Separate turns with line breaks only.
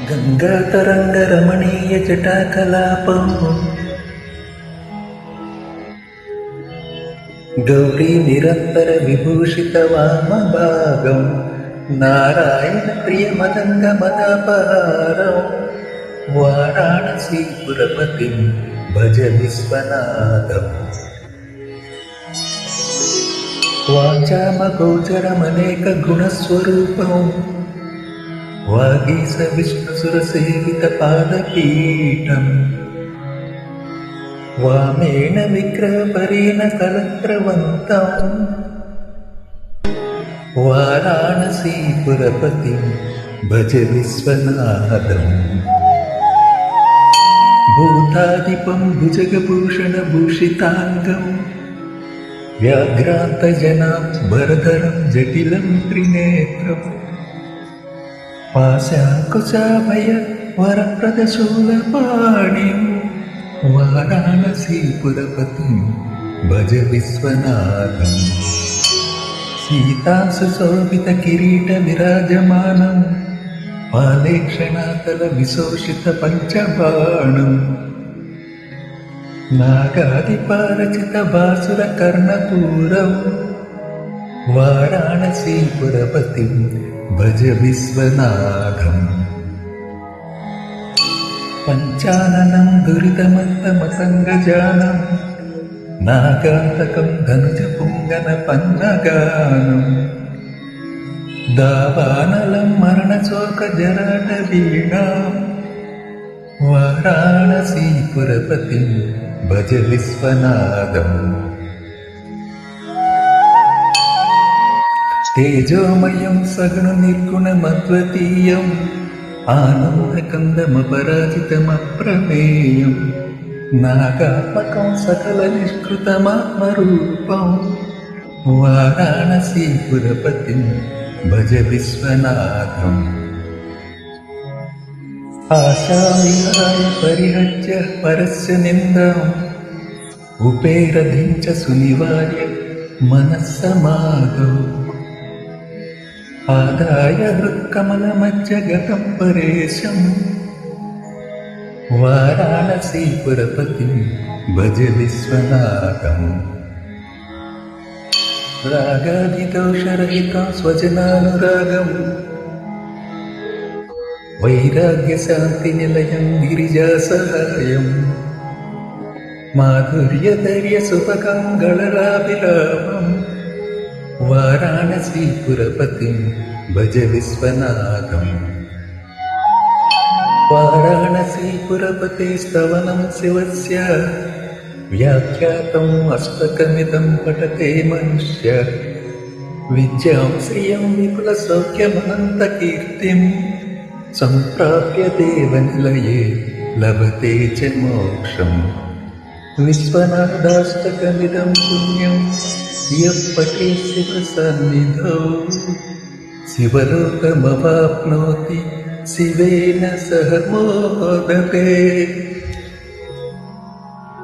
गङ्गातरङ्गरमणीयजटाकलापं गौरीनिरन्तरविभूषितवामभागं नारायणप्रियमदङ्गमदापहारं वाराणसीपुरपतिं भज विश्वनाथम्। वाचामगोचरमनेकगुणस्वरूपं वागीशविष्णुसुरसेवितपादपीठम् वामेन विग्रहपरेण कलत्रवन्तम् वाराणसीपुरपतिं भज विश्वनाथम्। भूतादिपं भुजगभूषणभूषिताङ्गं व्याघ्रान्तजनाभरधरं जटिलं त्रिनेत्रम् पाशाङ्कुशाभय वरप्रदशूलपाणिं वाराणसीपुरपतिं भज विश्वनाथम्। सीतासुशोभितकिरीटविराजमानं पालेक्षणातलविशोषितपञ्चबाणम् नागादिपारचितभासुरकर्णपूरं वाराणसीपुरपतिं भज विश्वनाथम्। पञ्चाननं दुरितमन्तमसङ्गजानं नागान्तकं धनुजपुङ्गनपन्नगानं दावानलं मरणशोकजराटवीणां वाराणसीपुरपतिं भज विश्वनाथम्। तेजोमयं सगुणनिर्गुणमद्वितीयम् आनन्दकन्दमपराजितमप्रमेयं नागात्मकं सकलनिष्कृतमात्मरूपं वाराणसीपुरपतिं भज विश्वनाथम्। आशाविहाय परिहज्य परस्य निन्दाम् उपेरधिं च सुनिवार्य मनस्समाधौ आदाय हृत्कमलमज्जगतं परेशं वाराणसीपुरपतिं भज विश्वनाथम्। रागादिदोषरहितं स्वजनानुरागं वैराग्यशान्तिनिलयं गिरिजासहायं माधुर्यधैर्यसुभगङ्गलराभिरामं वाराणसीपुरपतिं भज विश्वनाथम्। वाराणसीपुरपतेस्तवनं शिवस्य व्याख्यातम् अष्टकमिदं पठते मनुष्य विद्यां श्रियं विपुलसौख्यमनन्तकीर्तिं सम्प्राप्य देवनिलये लभते च मोक्षम्। विश्वनाथाष्टकमिदं पुण्यं यः पठे शिवसन्निधौ शिवलोकमवाप्नोति शिवेन सह मोदते।